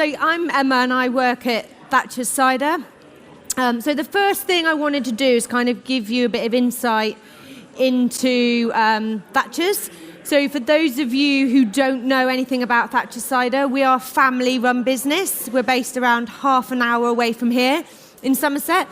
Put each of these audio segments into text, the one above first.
So I'm Emma and I work at Thatchers Cider. So the first thing I wanted to do is kind of give you a bit of insight into Thatchers. So for those of you who don't know anything about Thatchers Cider, we are a family-run business. We're based around half an hour away from here in Somerset.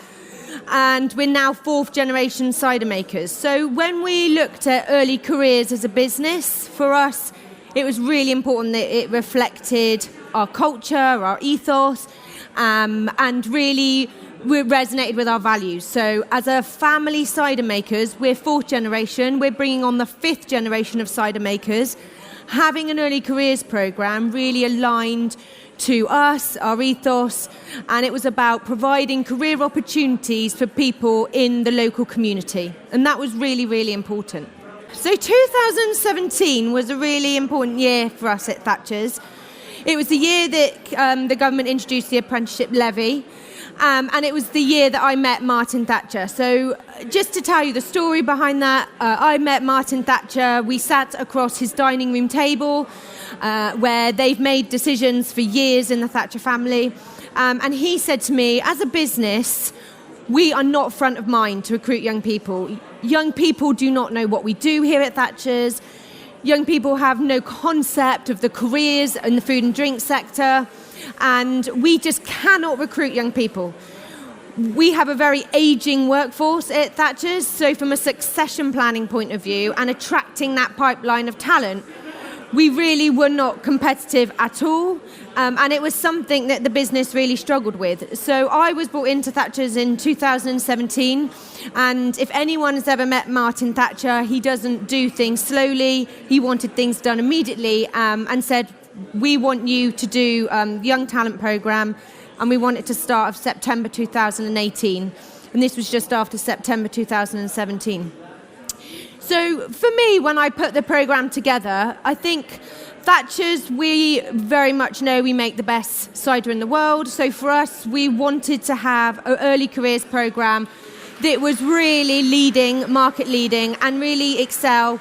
And we're now fourth generation cider makers. So when we looked at early careers as a business, for us, it was really important that it reflected our culture, our ethos, and really resonated with our values. So as a family cider makers, we're fourth generation. We're bringing on the fifth generation of cider makers. Having an early careers program really aligned to us, our ethos, and it was about providing career opportunities for people in the local community. And that was really, really important. So 2017 was a really important year for us at Thatchers. It was the year that the government introduced the apprenticeship levy, and it was the year that I met Martin Thatcher. So just to tell you the story behind that, I met Martin Thatcher. We sat across his dining room table, where they've made decisions for years in the Thatcher family. And he said to me, as a business, we are not front of mind to recruit young people. Young people do not know what we do here at Thatchers. Young people have no concept of the careers in the food and drink sector. And we just cannot recruit young people. We have a very aging workforce at Thatchers. So from a succession planning point of view and attracting that pipeline of talent, we really were not competitive at all, and it was something that the business really struggled with. So I was brought into Thatchers in 2017, and if anyone has ever met Martin Thatcher, he doesn't do things slowly. He wanted things done immediately, and said, we want you to do Young Talent Programme, and we want it to start of September 2018, and this was just after September 2017. So for me, when I put the programme together, I think Thatchers, we very much know we make the best cider in the world. So for us, we wanted to have an early careers programme that was really leading, market leading, and really excel,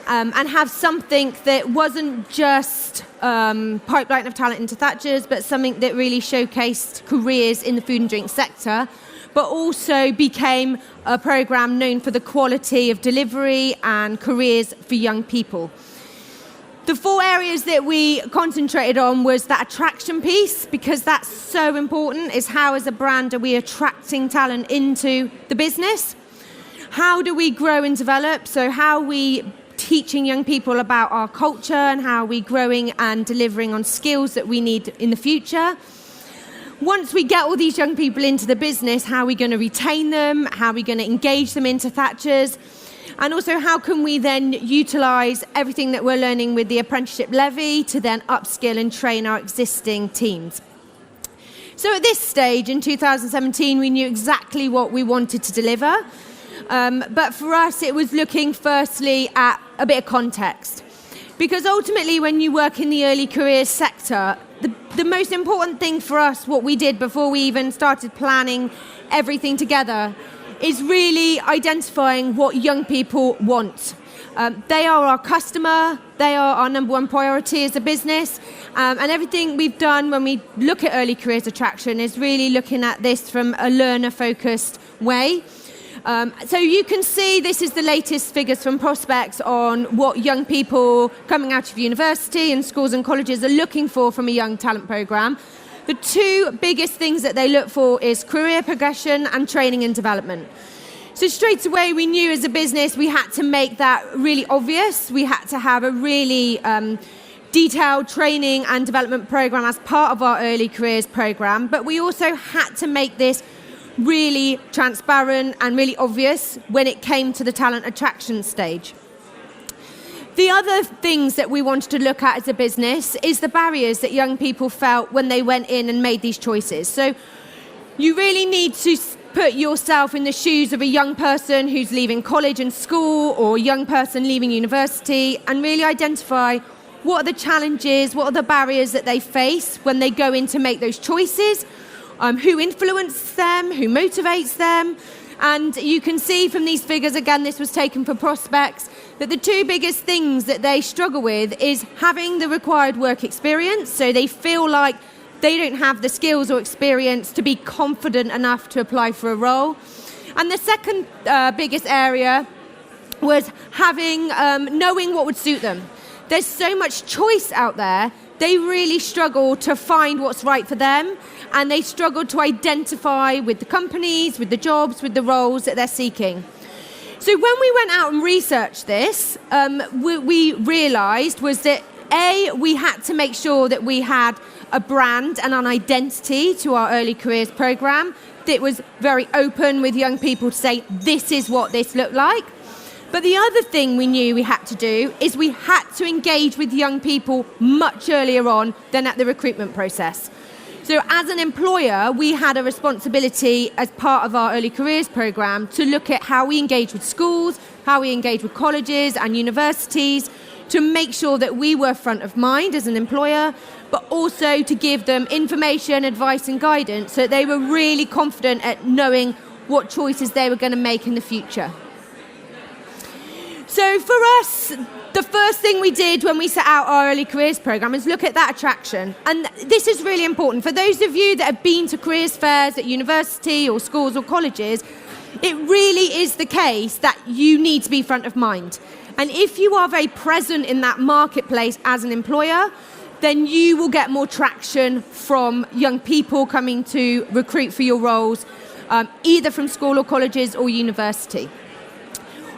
and have something that wasn't just pipeline of talent into Thatchers, but something that really showcased careers in the food and drink sector, but also became a programme known for the quality of delivery and careers for young people. The four areas that we concentrated on was that attraction piece, because that's so important, is how as a brand are we attracting talent into the business? How do we grow and develop? So how are we teaching young people about our culture and how are we growing and delivering on skills that we need in the future? Once we get all these young people into the business, how are we going to retain them? How are we going to engage them into Thatchers? And also, how can we then utilise everything that we're learning with the apprenticeship levy to then upskill and train our existing teams? So at this stage, in 2017, we knew exactly what we wanted to deliver. But for us, it was looking firstly at a bit of context. Because ultimately, when you work in the early careers sector, the most important thing for us, what we did before we even started planning everything together, is really identifying what young people want. They are our customer, they are our number one priority as a business, and everything we've done when we look at early careers attraction is really looking at this from a learner-focused way. So you can see this is the latest figures from prospects on what young people coming out of university and schools and colleges are looking for from a young talent programme. The two biggest things that they look for is career progression and training and development. So straight away we knew as a business we had to make that really obvious. We had to have a really detailed training and development programme as part of our early careers programme, but we also had to make this really transparent and really obvious when it came to the talent attraction stage. The other things that we wanted to look at as a business is the barriers that young people felt when they went in and made these choices. So you really need to put yourself in the shoes of a young person who's leaving college and school or a young person leaving university and really identify what are the challenges, what are the barriers that they face when they go in to make those choices. Who influences them, who motivates them. And you can see from these figures, again, this was taken for prospects, that the two biggest things that they struggle with is having the required work experience, so they feel like they don't have the skills or experience to be confident enough to apply for a role. And the second biggest area was having knowing what would suit them. There's so much choice out there, they really struggle to find what's right for them, and they struggle to identify with the companies, with the jobs, with the roles that they're seeking. So when we went out and researched this, we realised was that we had to make sure that we had a brand and an identity to our early careers programme that was very open with young people to say, this is what this looked like. But the other thing we knew we had to do is we had to engage with young people much earlier on than at the recruitment process. So as an employer, we had a responsibility as part of our early careers programme to look at how we engage with schools, how we engage with colleges and universities, to make sure that we were front of mind as an employer, but also to give them information, advice and guidance so that they were really confident at knowing what choices they were going to make in the future. So for us, the first thing we did when we set out our early careers programme is look at that attraction. And this is really important. For those of you that have been to careers fairs at university or schools or colleges, it really is the case that you need to be front of mind. And if you are very present in that marketplace as an employer, then you will get more traction from young people coming to recruit for your roles, either from school or colleges or university.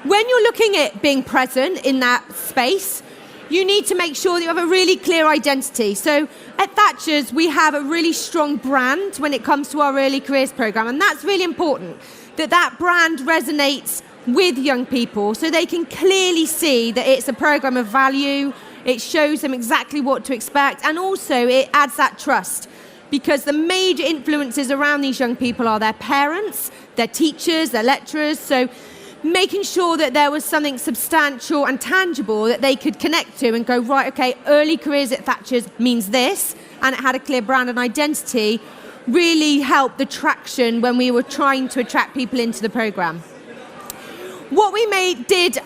When you're looking at being present in that space, you need to make sure that you have a really clear identity. So at Thatchers, we have a really strong brand when it comes to our early careers programme, and that's really important, that brand resonates with young people so they can clearly see that it's a programme of value, it shows them exactly what to expect, and also it adds that trust, because the major influences around these young people are their parents, their teachers, their lecturers. So making sure that there was something substantial and tangible that they could connect to and go, right, okay, early careers at Thatchers means this, and it had a clear brand and identity, really helped the traction when we were trying to attract people into the programme. What we did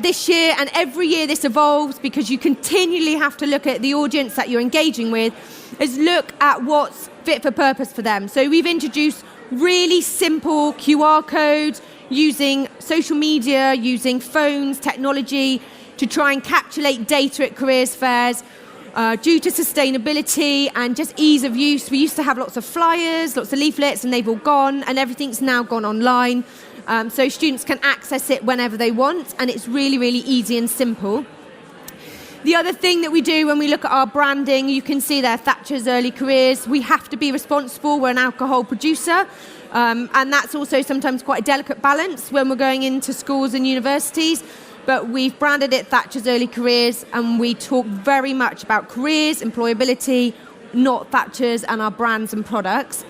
this year, and every year this evolves because you continually have to look at the audience that you're engaging with, is look at what's fit for purpose for them. So we've introduced really simple QR codes, using social media, using phones, technology to try and encapsulate data at careers fairs. Due to sustainability and just ease of use, we used to have lots of flyers, lots of leaflets, and they've all gone, and everything's now gone online. So students can access it whenever they want, and it's really, really easy and simple. The other thing that we do when we look at our branding, you can see there, Thatchers Early Careers, we have to be responsible. We're an alcohol producer, and that's also sometimes quite a delicate balance when we're going into schools and universities. But we've branded it Thatchers Early Careers, and we talk very much about careers, employability, not Thatchers and our brands and products.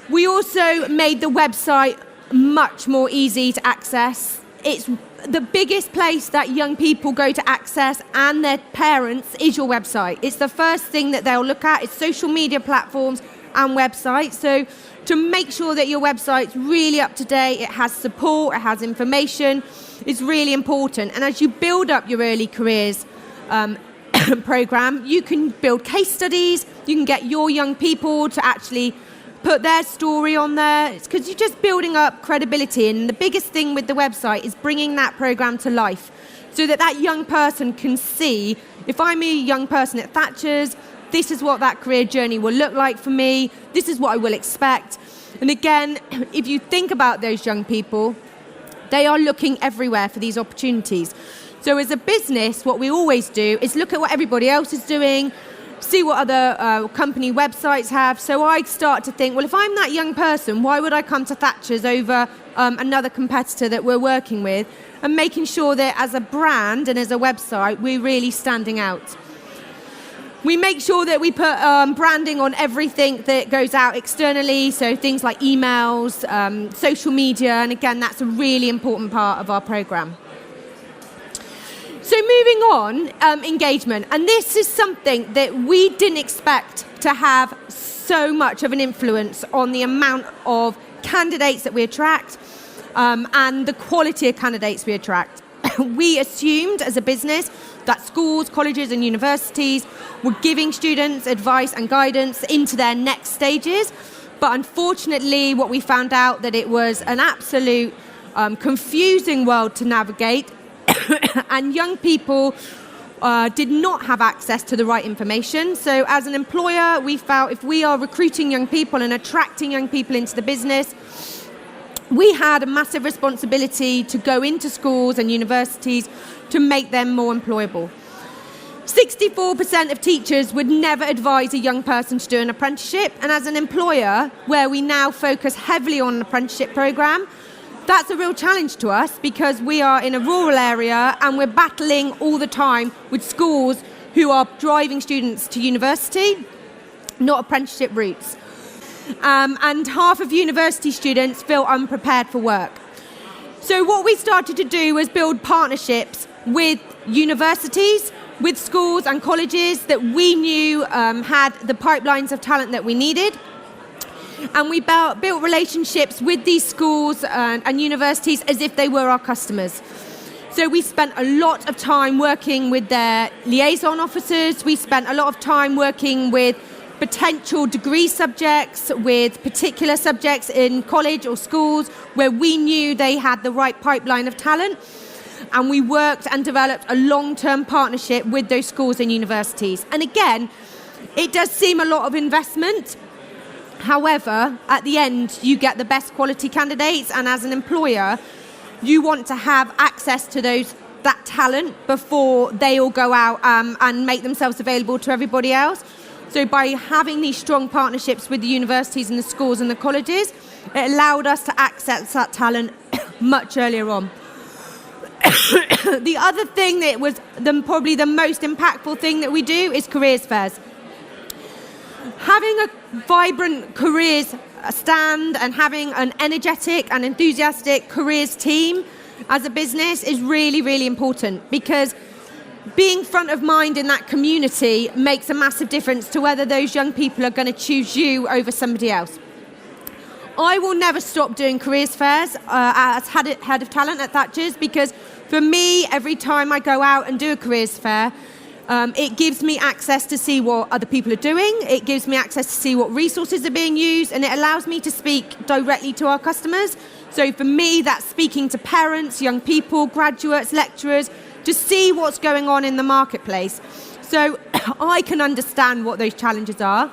We also made the website much more easy to access. It's the biggest place that young people go to access, and their parents, is your website. It's the first thing that they'll look at. It's social media platforms and websites. So to make sure that your website's really up to date, it has support, it has information, is really important. And as you build up your early careers programme, you can build case studies, you can get your young people to actually put their story on there. It's because you're just building up credibility. And the biggest thing with the website is bringing that programme to life so that that young person can see, if I'm a young person at Thatchers, this is what that career journey will look like for me, this is what I will expect. And again, if you think about those young people, they are looking everywhere for these opportunities. So as a business, what we always do is look at what everybody else is doing, see what other company websites have. So I start to think, well, if I'm that young person, why would I come to Thatchers over another competitor that we're working with? And making sure that as a brand and as a website, we're really standing out. We make sure that we put branding on everything that goes out externally, so things like emails, social media, and again, that's a really important part of our programme. So moving on, engagement. And this is something that we didn't expect to have so much of an influence on the amount of candidates that we attract and the quality of candidates we attract. we assumed as a business that schools, colleges and universities were giving students advice and guidance into their next stages. But unfortunately, what we found out that it was an absolute confusing world to navigate, and young people did not have access to the right information. So as an employer, we felt if we are recruiting young people and attracting young people into the business, we had a massive responsibility to go into schools and universities to make them more employable. 64% of teachers would never advise a young person to do an apprenticeship, and as an employer, where we now focus heavily on an apprenticeship programme, that's a real challenge to us because we are in a rural area and we're battling all the time with schools who are driving students to university, not apprenticeship routes. And half of university students feel unprepared for work. So what we started to do was build partnerships with universities, with schools and colleges that we knew had the pipelines of talent that we needed. And we built relationships with these schools and universities as if they were our customers. So we spent a lot of time working with their liaison officers. We spent a lot of time working with potential degree subjects, with particular subjects in college or schools where we knew they had the right pipeline of talent. And we worked and developed a long-term partnership with those schools and universities. And again, it does seem a lot of investment. However, at the end, you get the best quality candidates. And as an employer, you want to have access to that talent before they all go out and make themselves available to everybody else. So by having these strong partnerships with the universities and the schools and the colleges, it allowed us to access that talent much earlier on. The other thing that was probably the most impactful thing that we do is careers fairs. Having a vibrant careers stand and having an energetic and enthusiastic careers team as a business is really, really important, because being front of mind in that community makes a massive difference to whether those young people are going to choose you over somebody else. I will never stop doing careers fairs as head of talent at Thatchers, because for me, every time I go out and do a careers fair, it gives me access to see what other people are doing, it gives me access to see what resources are being used, and it allows me to speak directly to our customers. So for me, that's speaking to parents, young people, graduates, lecturers, to see what's going on in the marketplace. So I can understand what those challenges are,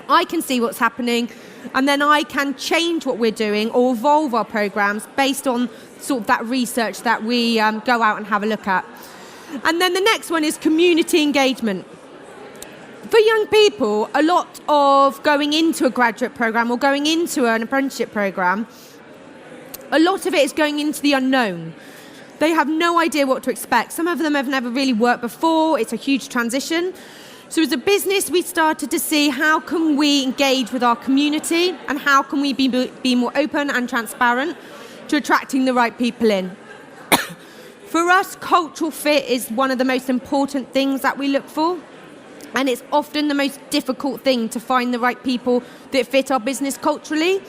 I can see what's happening, and then I can change what we're doing or evolve our programs based on sort of that research that we go out and have a look at. And then the next one is community engagement. For young people, a lot of going into a graduate program or going into an apprenticeship program, a lot of it is going into the unknown. They have no idea what to expect. Some of them have never really worked before. It's a huge transition. So as a business, we started to see how can we engage with our community and how can we be more open and transparent to attracting the right people in. For us, cultural fit is one of the most important things that we look for. And it's often the most difficult thing to find the right people that fit our business culturally.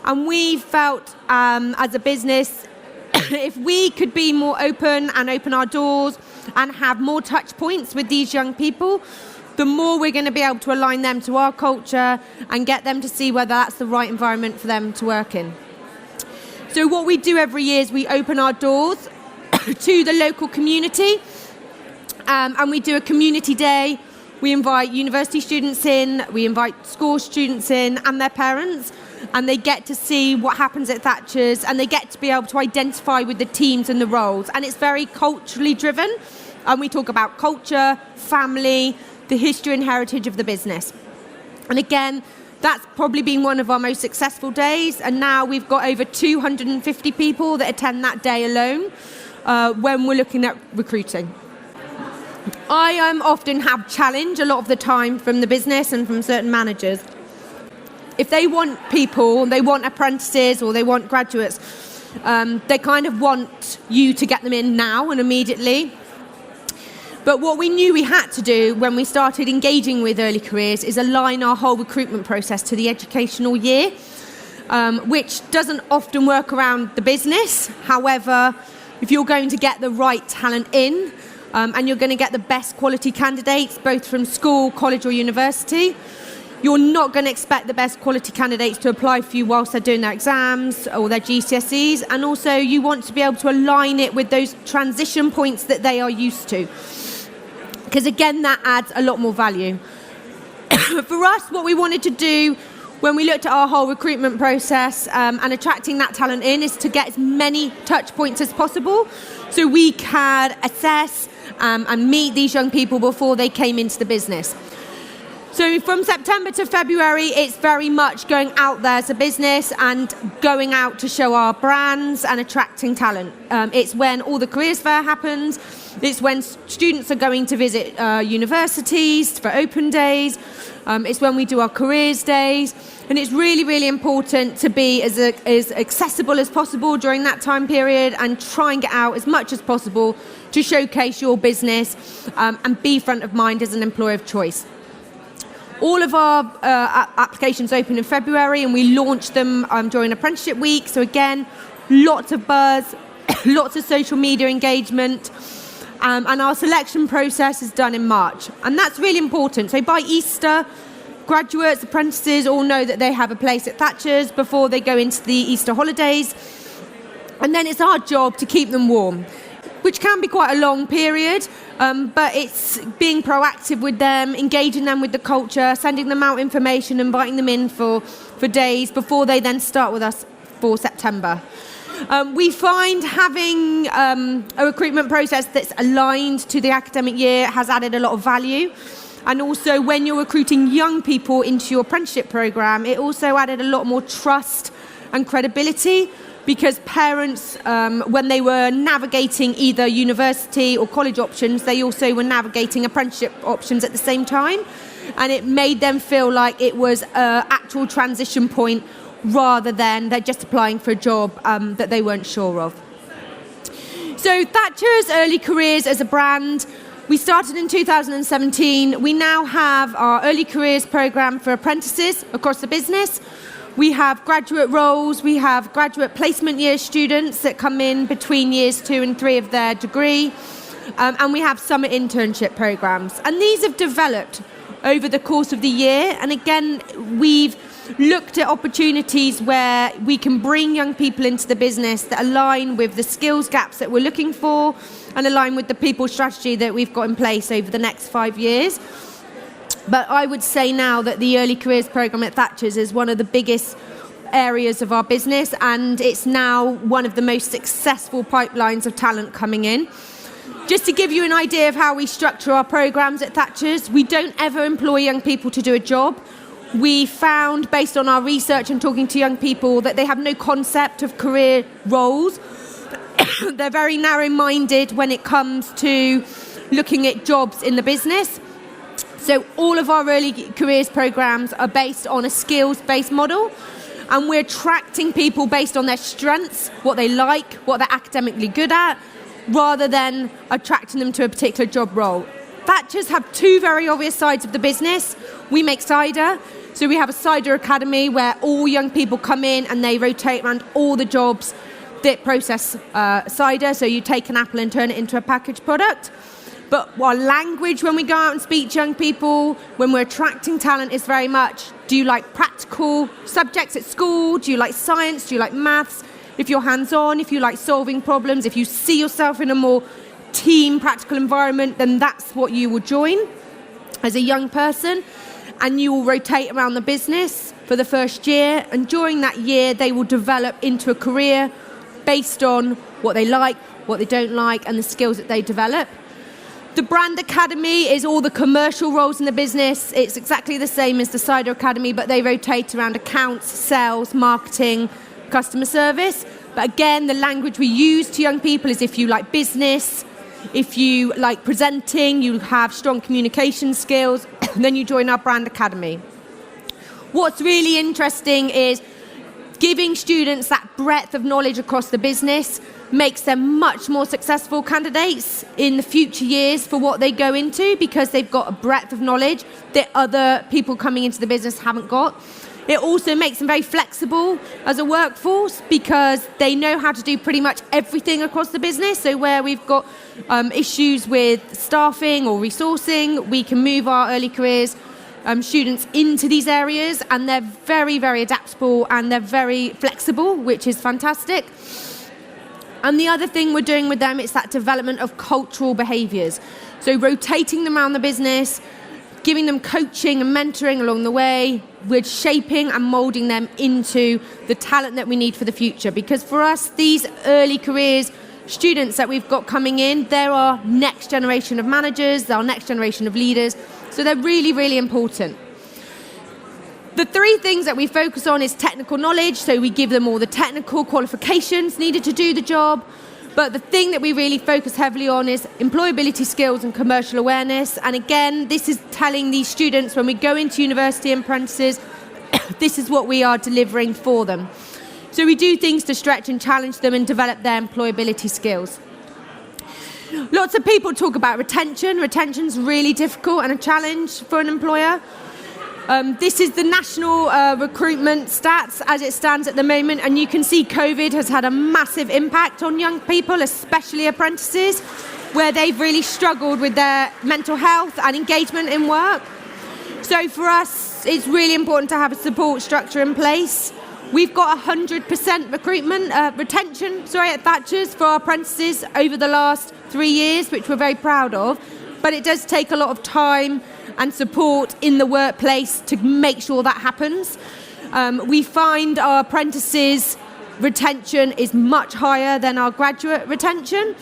And we felt as a business, if we could be more open and open our doors and have more touch points with these young people, the more we're going to be able to align them to our culture and get them to see whether that's the right environment for them to work in. So what we do every year is we open our doors to the local community, and we do a community day. We invite university students in, we invite school students in and their parents, and they get to see what happens at Thatchers, and they get to be able to identify with the teams and the roles. And it's very culturally driven, and we talk about culture, family, the history and heritage of the business. And again, that's probably been one of our most successful days, and now we've got over 250 people that attend that day alone when we're looking at recruiting. I often have challenge a lot of the time from the business and from certain managers. If they want people, they want apprentices or they want graduates, they kind of want you to get them in now and immediately. But what we knew we had to do when we started engaging with early careers is align our whole recruitment process to the educational year, which doesn't often work around the business. However, if you're going to get the right talent in, and you're going to get the best quality candidates, both from school, college or university, you're not going to expect the best quality candidates to apply for you whilst they're doing their exams or their GCSEs. And also you want to be able to align it with those transition points that they are used to. Because again, that adds a lot more value. For us, what we wanted to do when we looked at our whole recruitment process and attracting that talent in is to get as many touch points as possible so we can assess and meet these young people before they came into the business. So from September to February, it's very much going out there as a business and going out to show our brands and attracting talent. It's when all the careers fair happens. It's when students are going to visit universities for open days. It's when we do our careers days. And it's really, really important to be as accessible as possible during that time period and try and get out as much as possible to showcase your business and be front of mind as an employer of choice. All of our applications open in February and we launch them during apprenticeship week. So again, lots of buzz, lots of social media engagement, and our selection process is done in March. And that's really important. So by Easter, graduates, apprentices all know that they have a place at Thatchers before they go into the Easter holidays. And then it's our job to keep them warm, which can be quite a long period, but it's being proactive with them, engaging them with the culture, sending them out information, inviting them in for days before they then start with us for September. We find having a recruitment process that's aligned to the academic year has added a lot of value. And also when you're recruiting young people into your apprenticeship programme, it also added a lot more trust and credibility, because parents, when they were navigating either university or college options, they also were navigating apprenticeship options at the same time. And it made them feel like it was an actual transition point rather than they're just applying for a job that they weren't sure of. So Thatchers Early Careers as a brand, we started in 2017. We now have our Early Careers programme for apprentices across the business. We have graduate roles, we have graduate placement year students that come in between years 2 and 3 of their degree, and we have summer internship programs. And these have developed over the course of the year, and again, we've looked at opportunities where we can bring young people into the business that align with the skills gaps that we're looking for and align with the people strategy that we've got in place over the next 5 years. But I would say now that the Early Careers programme at Thatchers is one of the biggest areas of our business, and it's now one of the most successful pipelines of talent coming in. Just to give you an idea of how we structure our programmes at Thatchers, we don't ever employ young people to do a job. We found, based on our research and talking to young people, that they have no concept of career roles. They're very narrow-minded when it comes to looking at jobs in the business. So all of our early careers programs are based on a skills-based model, and we're attracting people based on their strengths, what they like, what they're academically good at, rather than attracting them to a particular job role. Thatchers have 2 very obvious sides of the business. We make cider, so we have a cider academy where all young people come in and they rotate around all the jobs that process cider. So you take an apple and turn it into a packaged product. But our language when we go out and speak to young people, when we're attracting talent, is very much, do you like practical subjects at school? Do you like science? Do you like maths? If you're hands-on, if you like solving problems, if you see yourself in a more team, practical environment, then that's what you will join as a young person. And you will rotate around the business for the first year. And during that year, they will develop into a career based on what they like, what they don't like, and the skills that they develop. The Brand Academy is all the commercial roles in the business. It's exactly the same as the Cider Academy, but they rotate around accounts, sales, marketing, customer service. But again, the language we use to young people is if you like business, if you like presenting, you have strong communication skills, then you join our Brand Academy. What's really interesting is giving students that breadth of knowledge across the business makes them much more successful candidates in the future years for what they go into, because they've got a breadth of knowledge that other people coming into the business haven't got. It also makes them very flexible as a workforce because they know how to do pretty much everything across the business. So where we've got issues with staffing or resourcing, we can move our early careers students into these areas, and they're very, very adaptable and they're very flexible, which is fantastic. And the other thing we're doing with them is that development of cultural behaviours. So rotating them around the business, giving them coaching and mentoring along the way, we're shaping and moulding them into the talent that we need for the future. Because for us, these early careers students that we've got coming in, they're our next generation of managers, they're our next generation of leaders. So they're really, really important. The three things that we focus on is technical knowledge. So we give them all the technical qualifications needed to do the job. But the thing that we really focus heavily on is employability skills and commercial awareness. And again, this is telling these students when we go into university and apprentices, this is what we are delivering for them. So we do things to stretch and challenge them and develop their employability skills. Lots of people talk about retention. Retention's really difficult and a challenge for an employer. This is the national recruitment stats as it stands at the moment, and you can see COVID has had a massive impact on young people, especially apprentices, where they've really struggled with their mental health and engagement in work. So for us, it's really important to have a support structure in place. We've got 100% retention at Thatchers for our apprentices over the last 3 years, which we're very proud of. But it does take a lot of time and support in the workplace to make sure that happens. We find our apprentices' retention is much higher than our graduate retention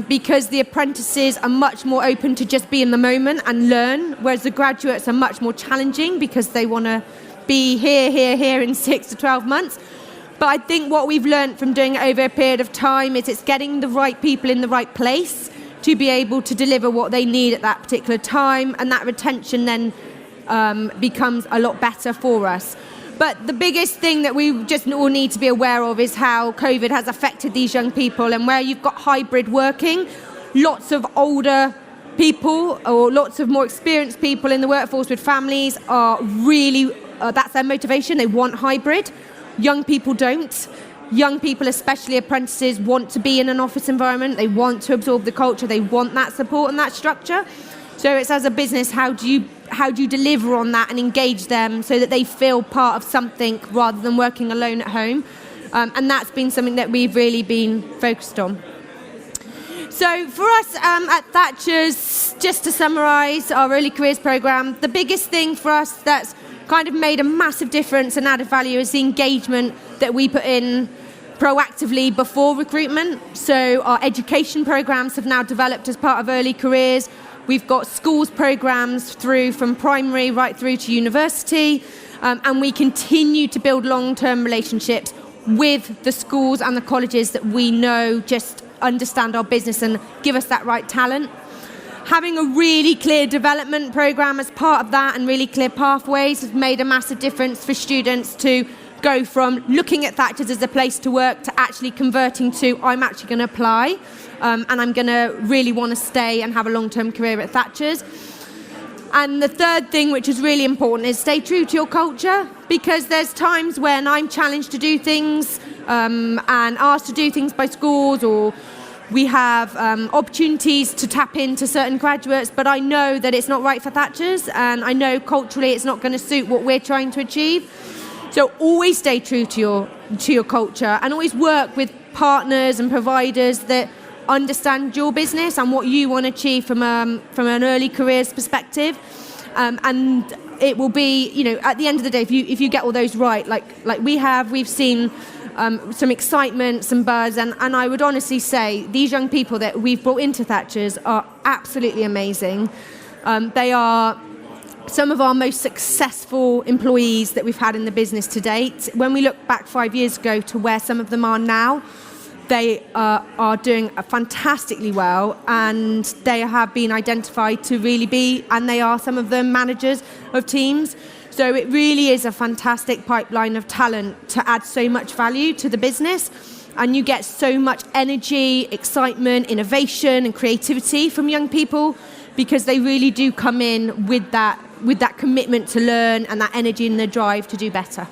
because the apprentices are much more open to just be in the moment and learn, whereas the graduates are much more challenging because they want to be here in 6 to 12 months. But I think what we've learned from doing it over a period of time is it's getting the right people in the right place to be able to deliver what they need at that particular time, and that retention then becomes a lot better for us. But the biggest thing that we just all need to be aware of is how COVID has affected these young people, and where you've got hybrid working, lots of older people or lots of more experienced people in the workforce with families are really, that's their motivation, they want hybrid. Young people don't. Young people, especially apprentices, want to be in an office environment. They want to absorb the culture. They want that support and that structure. So it's, as a business, how do you deliver on that and engage them so that they feel part of something rather than working alone at home? And that's been something that we've really been focused on. So for us at Thatchers, just to summarise our early careers programme, the biggest thing for us that's kind of made a massive difference and added value is the engagement that we put in proactively before recruitment. So our education programmes have now developed as part of early careers. We've got schools programmes through from primary right through to university, and we continue to build long-term relationships with the schools and the colleges that we know just understand our business and give us that right talent. Having a really clear development programme as part of that and really clear pathways has made a massive difference for students to go from looking at Thatchers as a place to work to actually converting to, I'm actually going to apply and I'm going to really want to stay and have a long-term career at Thatchers. And the third thing, which is really important, is stay true to your culture, because there's times when I'm challenged to do things and asked to do things by schools, or we have opportunities to tap into certain graduates, but I know that it's not right for Thatchers, and I know culturally it's not going to suit what we're trying to achieve. So always stay true to your culture, and always work with partners and providers that understand your business and what you want to achieve from an early careers perspective. And it will be, at the end of the day, if you get all those right, like we've seen some excitement, some buzz, and I would honestly say these young people that we've brought into Thatchers are absolutely amazing. They are some of our most successful employees that we've had in the business to date. When we look back 5 years ago to where some of them are now, they are doing fantastically well, and they have been identified to really be, and they are some of them managers of teams. So it really is a fantastic pipeline of talent to add so much value to the business, and you get so much energy, excitement, innovation and creativity from young people, because they really do come in with that with that commitment to learn and that energy and the drive to do better.